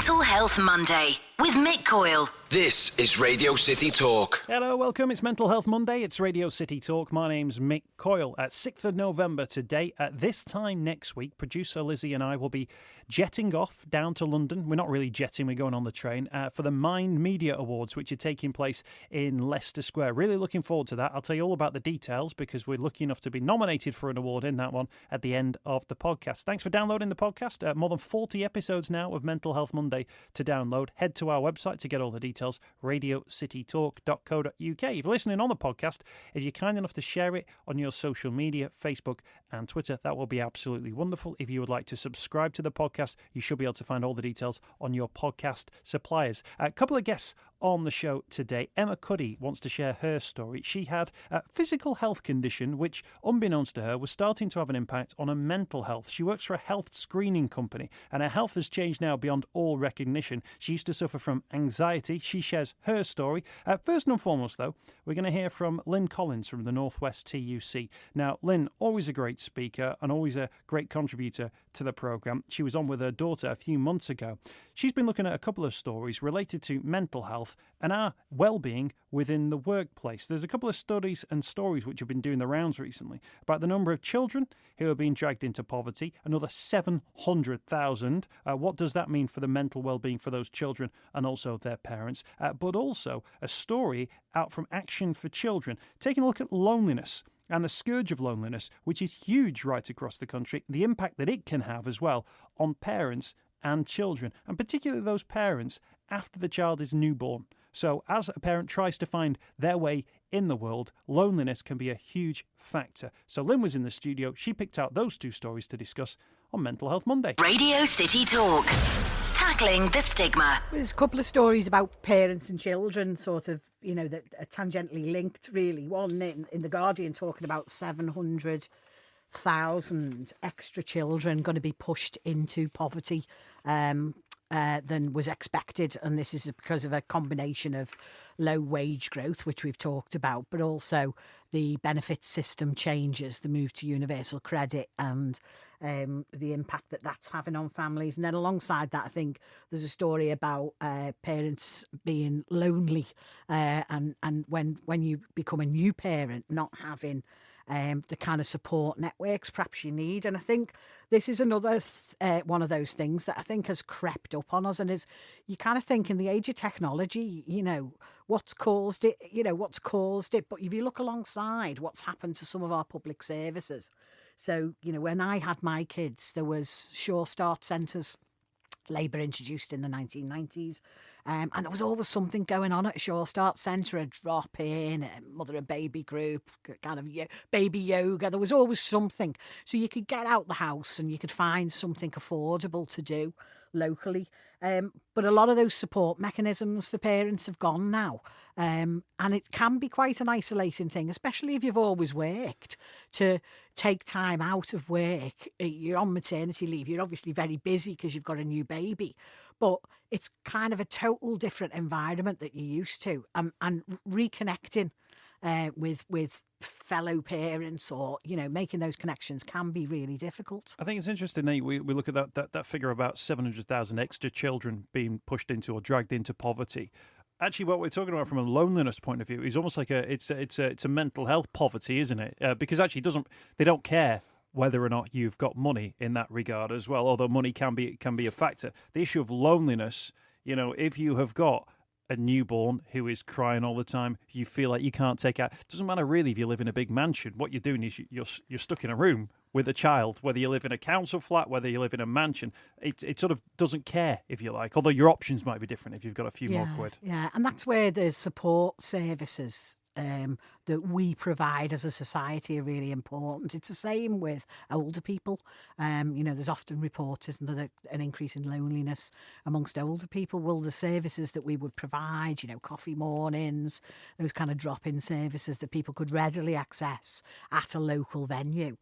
Mental Health Monday with Mick Coyle. This is Radio City Talk. Hello, welcome. It's Mental Health Monday. It's Radio City Talk. My name's Mick Coyle. At 6th of November today, at this time next week, producer Lizzie and I will be jetting off down to London. We're not really jetting, we're going on the train for the Mind Media Awards, which are taking place in Leicester Square. Really looking forward to that. I'll tell you all about the details because we're lucky enough to be nominated for an award in that one at the end of the podcast. Thanks for downloading the podcast. More than 40 episodes now of Mental Health Monday to download. Head to our website to get all the details. radiocitytalk.co.uk. If you're listening on the podcast, if you're kind enough to share it on your social media, Facebook and Twitter, that will be absolutely wonderful. If you would like to subscribe to the podcast, you should be able to find all the details on your podcast suppliers. A couple of guests on the show today. Emma Cuddy wants to share her story. She had a physical health condition which, unbeknownst to her, was starting to have an impact on her mental health. She works for a health screening company and her health has changed now beyond all recognition. She used to suffer from anxiety. She shares her story. First and foremost, though, we're going to hear from Lynn Collins from the North West TUC. Now, Lynn, always a great speaker and always a great contributor to the programme. She was on with her daughter a few months ago. She's been looking at a couple of stories related to mental health and our well-being within the workplace. There's a couple of studies and stories which have been doing the rounds recently about the number of children who are being dragged into poverty, another 700,000. What does that mean for the mental well-being for those children and also their parents? But also a story out from Action for Children, taking a look at loneliness and the scourge of loneliness, which is huge right across the country, the impact that it can have as well on parents and children, and particularly those parents after the child is newborn. So as a parent tries to find their way in the world, loneliness can be a huge factor. So Lynn was in the studio. She picked out those two stories to discuss on Mental Health Monday. Radio City Talk. Tackling the stigma. There's a couple of stories about parents and children, sort of, you know, that are tangentially linked, really. One in The Guardian talking about 700,000 extra children going to be pushed into poverty than was expected. And this is because of a combination of low wage growth, which we've talked about, but also the benefit system changes, the move to universal credit and the impact that that's having on families. And then alongside that, I think there's a story about parents being lonely and when you become a new parent, not having the kind of support networks perhaps you need. And I think this is another one of those things that I think has crept up on us, and is you kind of think in the age of technology, you know, what's caused it, but if you look alongside what's happened to some of our public services. So, you know, when I had my kids, there was Sure Start centres, Labour introduced in the 1990s. And there was always something going on at a Sure Start centre, a drop-in, a mother and baby group, kind of baby yoga. There was always something. So you could get out the house and you could find something affordable to do locally. But a lot of those support mechanisms for parents have gone now. And it can be quite an isolating thing, especially if you've always worked, to take time out of work. You're on maternity leave. You're obviously very busy because you've got a new baby. But it's kind of a total different environment that you're used to. And reconnecting with fellow parents, or, you know, making those connections can be really difficult. I think it's interesting that we look at that figure about 700,000 extra children being pushed into or dragged into poverty. Actually, what we're talking about from a loneliness point of view is almost like it's a mental health poverty, isn't it? Because actually, they don't care whether or not you've got money in that regard as well. Although money can be a factor. The issue of loneliness, you know, if you have got a newborn who is crying all the time, you feel like you can't take out. It doesn't matter really if you live in a big mansion. What you're doing is you're stuck in a room with a child, whether you live in a council flat, whether you live in a mansion. It sort of doesn't care, if you like, although your options might be different if you've got a few more quid. Yeah, and that's where the support services that we provide as a society are really important. It's the same with older people. You know, there's often reported an increase in loneliness amongst older people. Well, the services that we would provide, you know, coffee mornings, those kind of drop-in services that people could readily access at a local venue,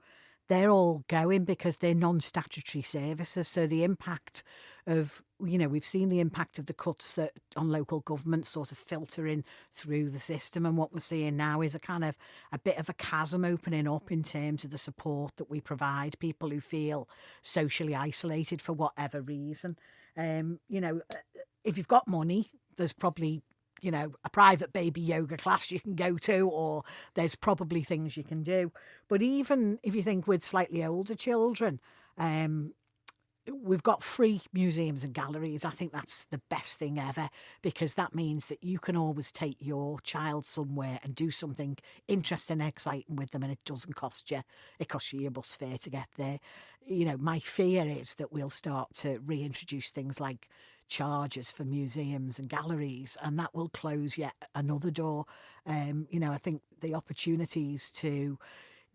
they're all going because they're non-statutory services. So the impact of, you know, we've seen the impact of the cuts that on local government sort of filtering through the system. And what we're seeing now is a bit of a chasm opening up in terms of the support that we provide people who feel socially isolated for whatever reason. If you've got money, there's probably, a private baby yoga class you can go to, or there's probably things you can do. But even if you think with slightly older children, we've got free museums and galleries. I think that's the best thing ever, because that means that you can always take your child somewhere and do something interesting and exciting with them, and it doesn't cost you. It costs you your bus fare to get there. My fear is that we'll start to reintroduce things like charges for museums and galleries, and that will close yet another door. I think the opportunities to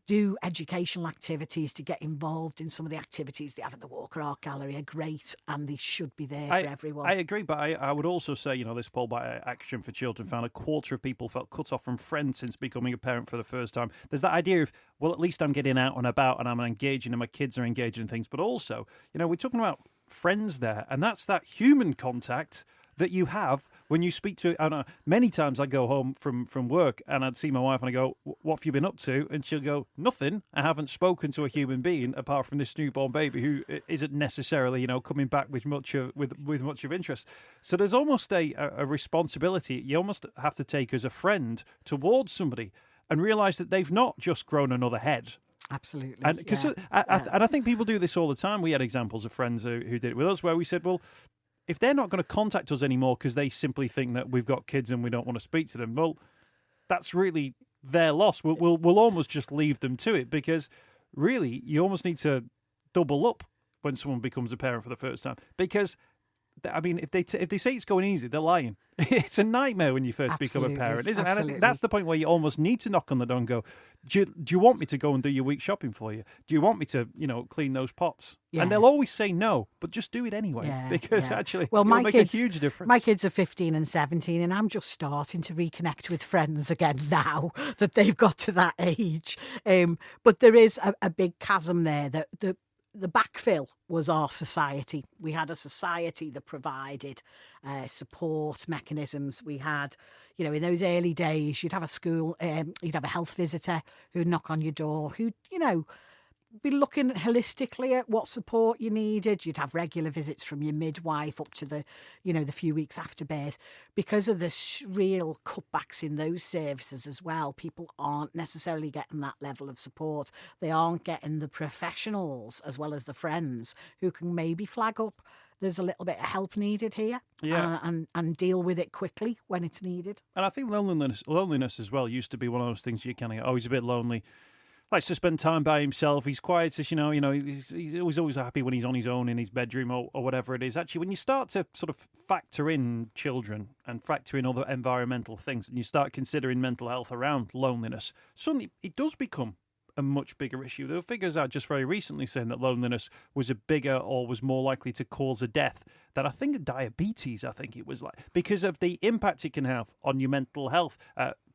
do educational activities, to get involved in some of the activities they have at the Walker Art Gallery are great, and they should be there for everyone. I agree, but I would also say, this poll by Action for Children found a quarter of people felt cut off from friends since becoming a parent for the first time. There's that idea of, well, at least I'm getting out and about and I'm engaging and my kids are engaging in things. But also, we're talking about friends there, and that's that human contact that you have when you speak to, I don't know, many times I go home from work and I'd see my wife and I go, what have you been up to? And she'll go, nothing. I haven't spoken to a human being apart from this newborn baby who isn't necessarily, coming back with much of interest. So there's almost a responsibility you almost have to take as a friend towards somebody and realise that they've not just grown another head. Absolutely. And I think people do this all the time. We had examples of friends who did it with us where we said, well, if they're not going to contact us anymore because they simply think that we've got kids and we don't want to speak to them, well, that's really their loss. We'll almost just leave them to it, because really you almost need to double up when someone becomes a parent for the first time. Because, I mean, if they say it's going easy, they're lying. It's a nightmare when you first become a parent, isn't it? And I think that's the point where you almost need to knock on the door and go, do you want me to go and do your week shopping for you? Do you want me to, clean those pots? Yeah. And they'll always say no, but just do it anyway, because actually it'll make a huge difference. My kids are 15 and 17, and I'm just starting to reconnect with friends again now that they've got to that age. But there is a big chasm there that the backfill was our society. We had a society that provided support mechanisms. We had, in those early days, you'd have a school, you'd have a health visitor who'd knock on your door, who'd, be looking holistically at what support you needed. You'd have regular visits from your midwife up to the few weeks after birth. Because of the real cutbacks in those services as well, people aren't necessarily getting that level of support. They aren't getting the professionals as well as the friends who can maybe flag up there's a little bit of help needed here, and deal with it quickly when it's needed. And I think loneliness as well used to be one of those things you kind of, he's a bit lonely. Likes to spend time by himself. He's quiet, as he's always happy when he's on his own in his bedroom or whatever it is. Actually, when you start to sort of factor in children and factor in other environmental things, and you start considering mental health around loneliness, suddenly it does become a much bigger issue. There were figures out just very recently saying that loneliness was a bigger or was more likely to cause a death than I think diabetes, because of the impact it can have on your mental health,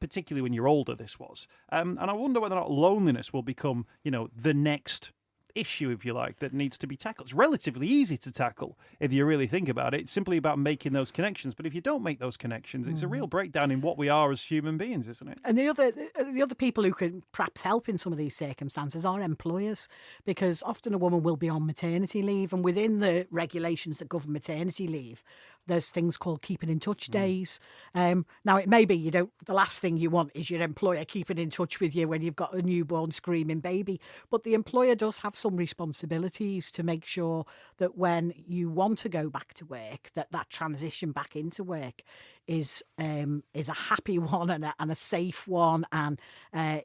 particularly when you're older, this was. And I wonder whether or not loneliness will become, the next issue, if you like, that needs to be tackled. It's relatively easy to tackle if you really think about it. It's simply about making those connections. But if you don't make those connections, it's a real breakdown in what we are as human beings, isn't it? And the other people who can perhaps help in some of these circumstances are employers, because often a woman will be on maternity leave, and within the regulations that govern maternity leave, there's things called keeping in touch days. Now, it may be the last thing you want is your employer keeping in touch with you when you've got a newborn screaming baby, but the employer does have some responsibilities to make sure that when you want to go back to work, that transition back into work is a happy one and a safe one, and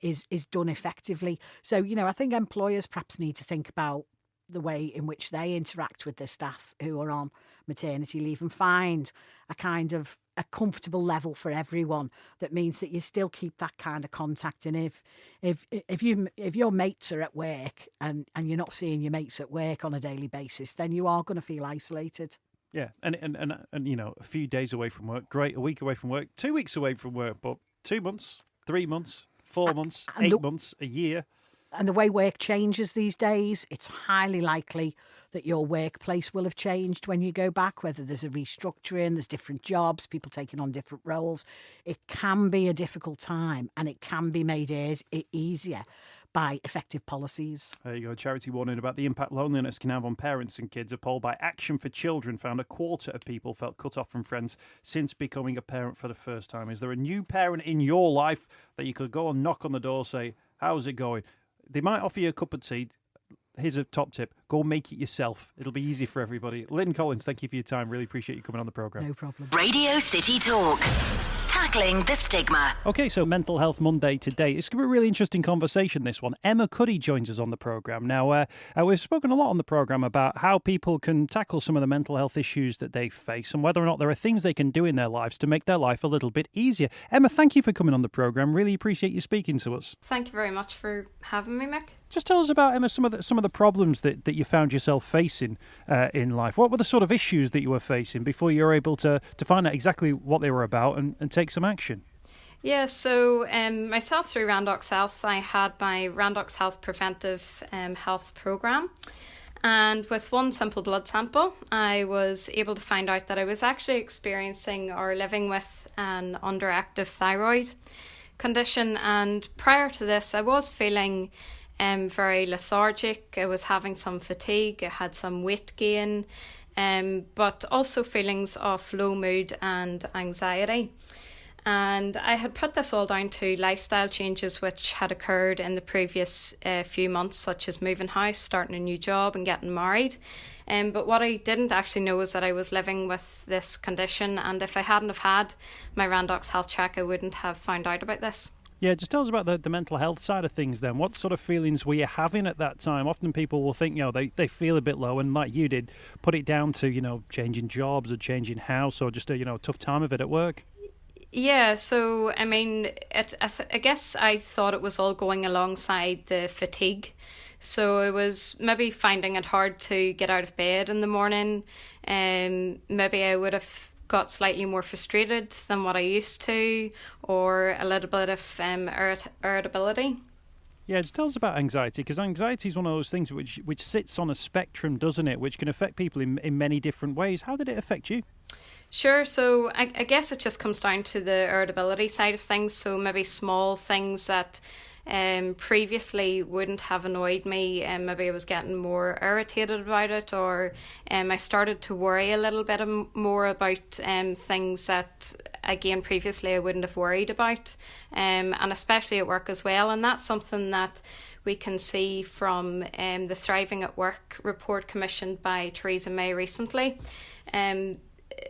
is done effectively. So, I think employers perhaps need to think about the way in which they interact with their staff who are on maternity leave, and find a kind of a comfortable level for everyone that means that you still keep that kind of contact. And if your mates are at work and you're not seeing your mates at work on a daily basis, then you are going to feel isolated. Yeah, and a few days away from work, great. A week away from work, 2 weeks away from work, but 2 months, 3 months, 4 months, 8 months, a year. And the way work changes these days, it's highly likely that your workplace will have changed when you go back, whether there's a restructuring, there's different jobs, people taking on different roles. It can be a difficult time, and it can be made easier. by effective policies. There you go. A charity warning about the impact loneliness can have on parents and kids. A poll by Action for Children found a quarter of people felt cut off from friends since becoming a parent for the first time. Is there a new parent in your life that you could go and knock on the door, say, how's it going? They might offer you a cup of tea. Here's a top tip. Go make it yourself. It'll be easy for everybody. Lynn Collins, thank you for your time. Really appreciate you coming on the programme. No problem. Radio City Talk. Tackling the stigma. Okay, so Mental Health Monday today. It's going to be a really interesting conversation, this one. Emma Cuddy joins us on the programme. Now, we've spoken a lot on the programme about how people can tackle some of the mental health issues that they face and whether or not there are things they can do in their lives to make their life a little bit easier. Emma, thank you for coming on the programme. Really appreciate you speaking to us. Thank you very much for having me, Mick. Just tell us about, Emma, some of the problems that you found yourself facing in life. What were the sort of issues that you were facing before you were able to find out exactly what they were about and take some action? Yeah, so myself through Randox Health, I had my Randox Health Preventive Health Programme. And with one simple blood sample, I was able to find out that I was actually experiencing or living with an underactive thyroid condition. And prior to this, I was feeling very lethargic. I was having some fatigue. I had some weight gain, but also feelings of low mood and anxiety. And I had put this all down to lifestyle changes which had occurred in the previous few months, such as moving house, starting a new job and getting married. But what I didn't actually know was that I was living with this condition, and if I hadn't have had my Randox health check, I wouldn't have found out about this. Yeah, just tell us about the mental health side of things then. What sort of feelings were you having at that time? Often people will think, they feel a bit low, and like you did, put it down to, changing jobs or changing house or just a, tough time of it at work. Yeah, so, I mean, I guess I thought it was all going alongside the fatigue. So I was maybe finding it hard to get out of bed in the morning, and maybe I would have got slightly more frustrated than what I used to, or a little bit of irritability. Yeah, just tell us about anxiety, because anxiety is one of those things which sits on a spectrum, doesn't it, which can affect people in many different ways. How did it affect you? Sure, so I guess it just comes down to the irritability side of things, so maybe small things that previously wouldn't have annoyed me, and maybe I was getting more irritated about it, or I started to worry a little bit more about things that again previously I wouldn't have worried about, and especially at work as well. And that's something that we can see from the Thriving at Work report commissioned by Theresa May recently.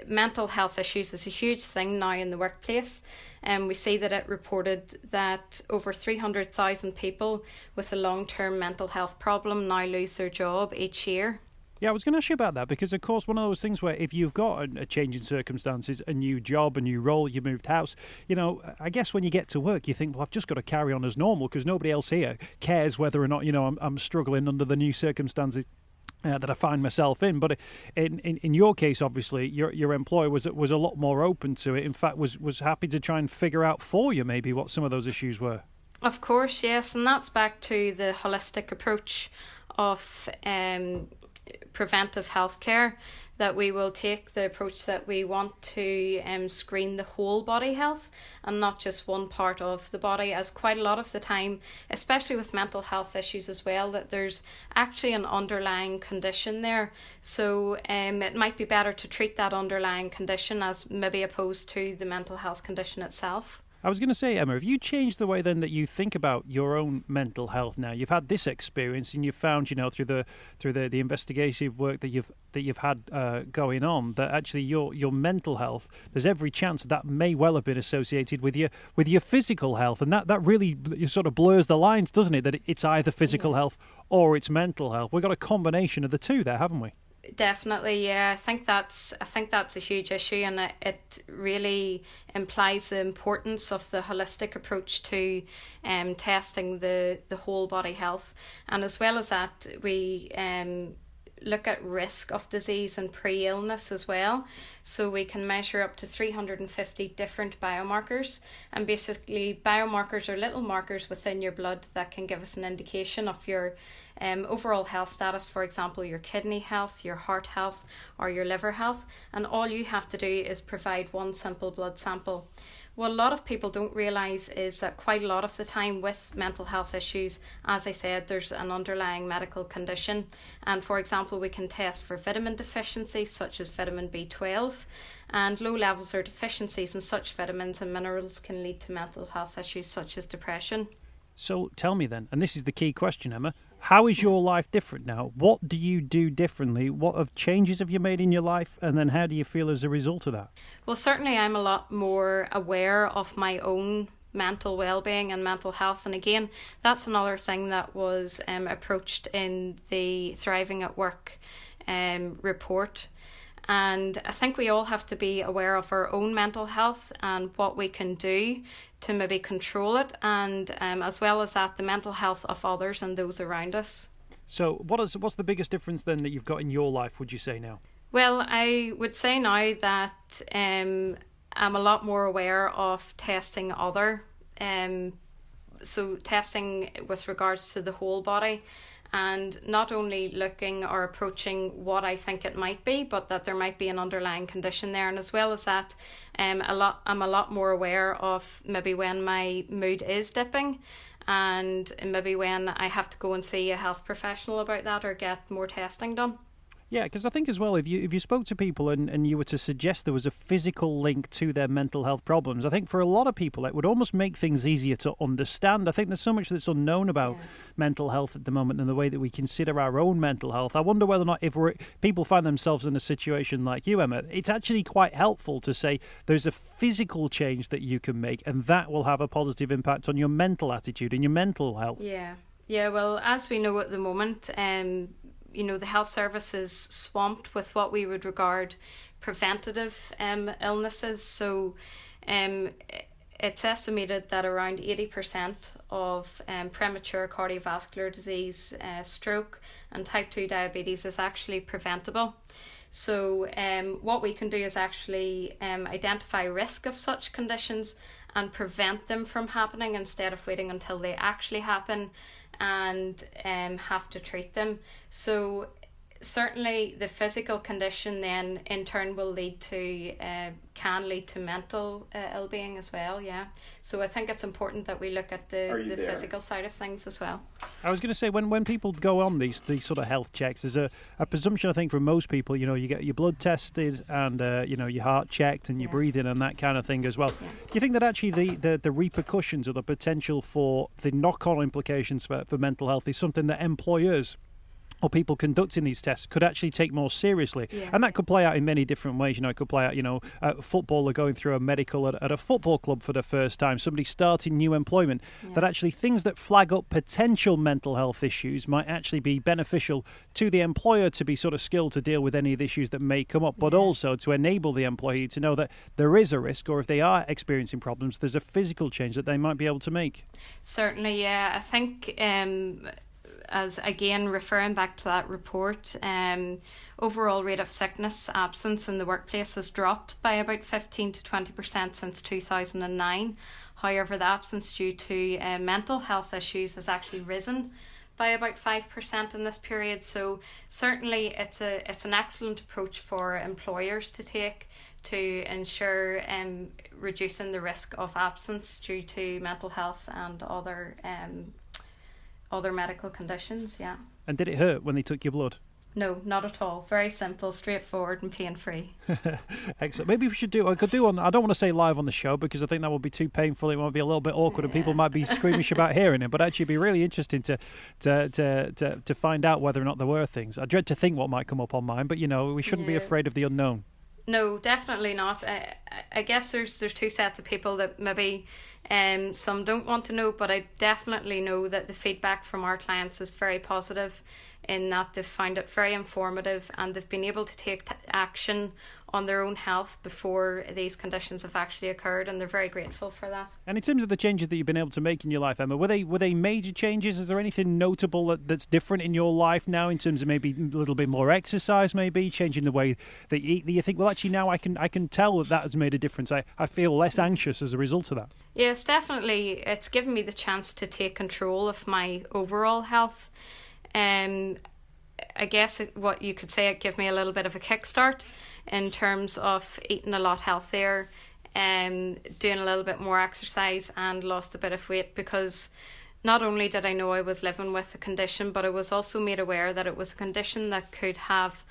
Mental health issues is a huge thing now in the workplace, and we see that it reported that over 300,000 people with a long-term mental health problem now lose their job each year. Yeah, I was going to ask you about that because, of course, one of those things where if you've got a change in circumstances, a new job, a new role, you moved house, I guess when you get to work, you think, well, I've just got to carry on as normal because nobody else here cares whether or not, I'm struggling under the new circumstances that I find myself in. But in your case, obviously, your employer was a lot more open to it. In fact, was happy to try and figure out for you maybe what some of those issues were. Of course, yes, and that's back to the holistic approach of preventive healthcare, that we will take the approach that we want to screen the whole body health and not just one part of the body, as quite a lot of the time, especially with mental health issues as well, that there's actually an underlying condition there. So it might be better to treat that underlying condition as maybe opposed to the mental health condition itself. I was going to say, Emma, have you changed the way then that you think about your own mental health now? You've had this experience, and you've found, through the investigative work that you've had going on, that actually your mental health, there's every chance that may well have been associated with your physical health, and that really sort of blurs the lines, doesn't it? That it's either physical health or it's mental health. We've got a combination of the two there, haven't we? Definitely, yeah. I think that's a huge issue, and it really implies the importance of the holistic approach to testing the whole body health. And as well as that, we look at risk of disease and pre-illness as well. So we can measure up to 350 different biomarkers, and basically biomarkers are little markers within your blood that can give us an indication of your overall health status, for example, your kidney health, your heart health, or your liver health, and all you have to do is provide one simple blood sample. What a lot of people don't realise is that quite a lot of the time with mental health issues, as I said, there's an underlying medical condition. And for example, we can test for vitamin deficiencies such as vitamin B12, and low levels or deficiencies in such vitamins and minerals can lead to mental health issues such as depression. So tell me then, and this is the key question, Emma, how is your life different now? What do you do differently? What changes have you made in your life? And then how do you feel as a result of that? Well, certainly I'm a lot more aware of my own mental well-being and mental health. And again, that's another thing that was approached in the Thriving at Work report. And I think we all have to be aware of our own mental health and what we can do to maybe control it, and as well as that, the mental health of others and those around us. So what's the biggest difference then that you've got in your life, would you say now? Well, I would say now that I'm a lot more aware of testing so testing with regards to the whole body, and not only looking or approaching what I think it might be, but that there might be an underlying condition there. And as well as that, I'm a lot more aware of maybe when my mood is dipping, and maybe when I have to go and see a health professional about that or get more testing done. Yeah, because I think as well, if you spoke to people and you were to suggest there was a physical link to their mental health problems, I think for a lot of people it would almost make things easier to understand. I think there's so much that's unknown about mental health at the moment and the way that we consider our own mental health. I wonder whether or not if people find themselves in a situation like you, Emma, it's actually quite helpful to say there's a physical change that you can make, and that will have a positive impact on your mental attitude and your mental health. Yeah. Well, as we know at the moment, the health service is swamped with what we would regard preventative illnesses. So it's estimated that around 80% of premature cardiovascular disease, stroke and type 2 diabetes is actually preventable. So what we can do is actually identify risk of such conditions and prevent them from happening instead of waiting until they actually happen and have to treat them. So certainly the physical condition then in turn will can lead to mental ill-being as well. So I think it's important that we look at the physical side of things as well. I was going to say, when people go on these sort of health checks, there's a presumption I think from most people, you get your blood tested and your heart checked and your breathing and that kind of thing as well. Do you think that actually the repercussions or the potential for the knock-on implications for mental health is something that employers or people conducting these tests could actually take more seriously? And that could play out in many different ways. It could play out, a footballer going through a medical at a football club for the first time, somebody starting new employment, that actually things that flag up potential mental health issues might actually be beneficial to the employer to be sort of skilled to deal with any of the issues that may come up, but also to enable the employee to know that there is a risk, or if they are experiencing problems, there's a physical change that they might be able to make. Certainly, I think as again referring back to that report, overall rate of sickness absence in the workplace has dropped by about 15 to 20% since 2009. However, the absence due to mental health issues has actually risen by about 5% in this period. So certainly it's an excellent approach for employers to take to ensure reducing the risk of absence due to mental health and other medical conditions. And did it hurt when they took your blood? No, not at all. Very simple, straightforward and pain-free. Excellent. Maybe we should I don't want to say live on the show because I think that would be too painful. It might be a little bit awkward and people might be squeamish about hearing it, but actually it'd be really interesting to find out whether or not there were things. I dread to think what might come up on mine, but we shouldn't be afraid of the unknown. No, definitely not. I guess there's two sets of people that maybe some don't want to know, but I definitely know that the feedback from our clients is very positive in that they've found it very informative and they've been able to take action on their own health before these conditions have actually occurred, and they're very grateful for that. And in terms of the changes that you've been able to make in your life, Emma, were they major changes? Is there anything notable that's different in your life now in terms of maybe a little bit more exercise, maybe changing the way that you eat, that you think, well, actually now I can tell that has made a difference. I feel less anxious as a result of that. Yes, definitely. It's given me the chance to take control of my overall health. I guess what you could say, it gave me a little bit of a kickstart in terms of eating a lot healthier, doing a little bit more exercise, and lost a bit of weight, because not only did I know I was living with a condition, but I was also made aware that it was a condition that could have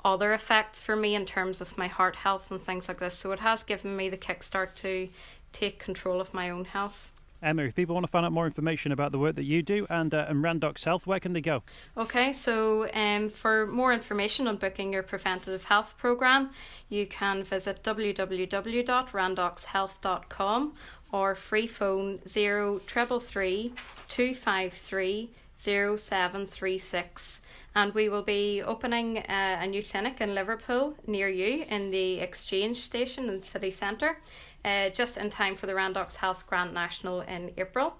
other effects for me in terms of my heart health and things like this. So it has given me the kickstart to take control of my own health. Emma, if people want to find out more information about the work that you do and Randox Health, where can they go? Okay, so for more information on booking your preventative health programme, you can visit www.randoxhealth.com or free phone 0333 253 0736. And we will be opening a new clinic in Liverpool near you in the Exchange Station in the city centre, just in time for the Randox Health Grand National in April.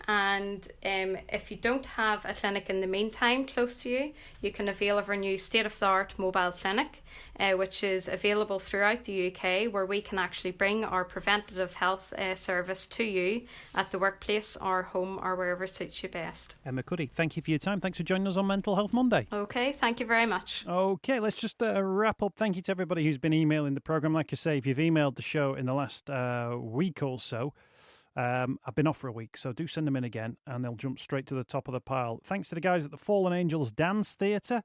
And if you don't have a clinic in the meantime close to you, you can avail of our new state-of-the-art mobile clinic, which is available throughout the UK, where we can actually bring our preventative health service to you at the workplace or home or wherever suits you best. Emma Cuddy, thank you for your time. Thanks for joining us on Mental Health Monday. Okay, thank you very much. Okay, let's just wrap up. Thank you to everybody who's been emailing the programme. Like I say, if you've emailed the show in the last week or so, I've been off for a week, so do send them in again and they'll jump straight to the top of the pile. Thanks to the guys at the Fallen Angels Dance Theatre,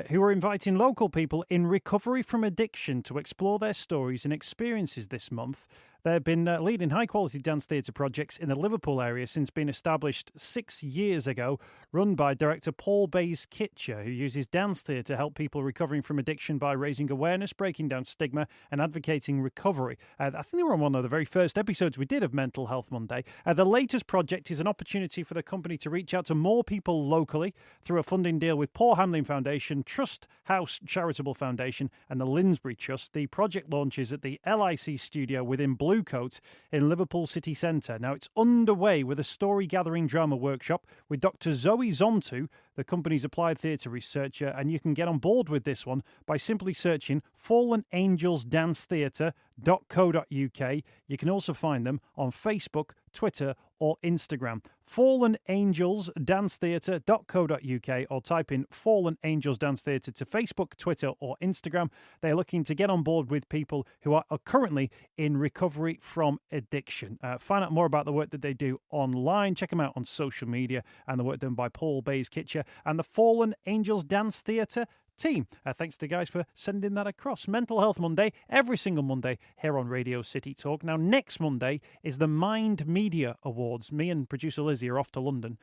who are inviting local people in recovery from addiction to explore their stories and experiences this month. They've been leading high-quality dance theatre projects in the Liverpool area since being established 6 years ago, run by director Paul Bays-Kitcher, who uses dance theatre to help people recovering from addiction by raising awareness, breaking down stigma and advocating recovery. I think they were on one of the very first episodes we did of Mental Health Monday. The latest project is an opportunity for the company to reach out to more people locally through a funding deal with Paul Hamlin Foundation, Trust House Charitable Foundation and the Linsbury Trust. The project launches at the LIC studio within Bluecoat in Liverpool city centre. Now, it's underway with a story-gathering drama workshop with Dr. Zoe Zontu, the company's applied theatre researcher, and you can get on board with this one by simply searching fallenangelsdancetheatre.co.uk. You can also find them on Facebook, Twitter or Instagram. fallenangelsdancetheatre.co.uk or type in Fallen Angels Dance Theatre to Facebook, Twitter or Instagram. They're looking to get on board with people who are currently in recovery from addiction. Find out more about the work that they do online. Check them out on social media and the work done by Paul Bays-Kitcher and the Fallen Angels Dance Theatre team. Thanks to the guys for sending that across. Mental Health Monday, every single Monday here on Radio City Talk. Now, next Monday is the Mind Media Awards. Me and producer Lizzie are off to London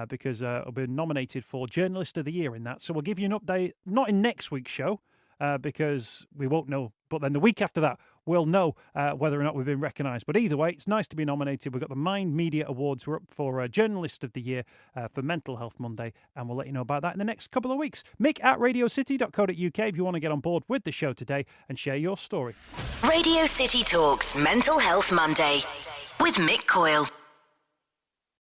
because we'll be nominated for Journalist of the Year in that. So we'll give you an update, not in next week's show, because we won't know. But then the week after that, we'll know whether or not we've been recognised. But either way, it's nice to be nominated. We've got the Mind Media Awards. We're up for Journalist of the Year for Mental Health Monday, and we'll let you know about that in the next couple of weeks. Mick at radiocity.co.uk if you want to get on board with the show today and share your story. Radio City Talks Mental Health Monday with Mick Coyle.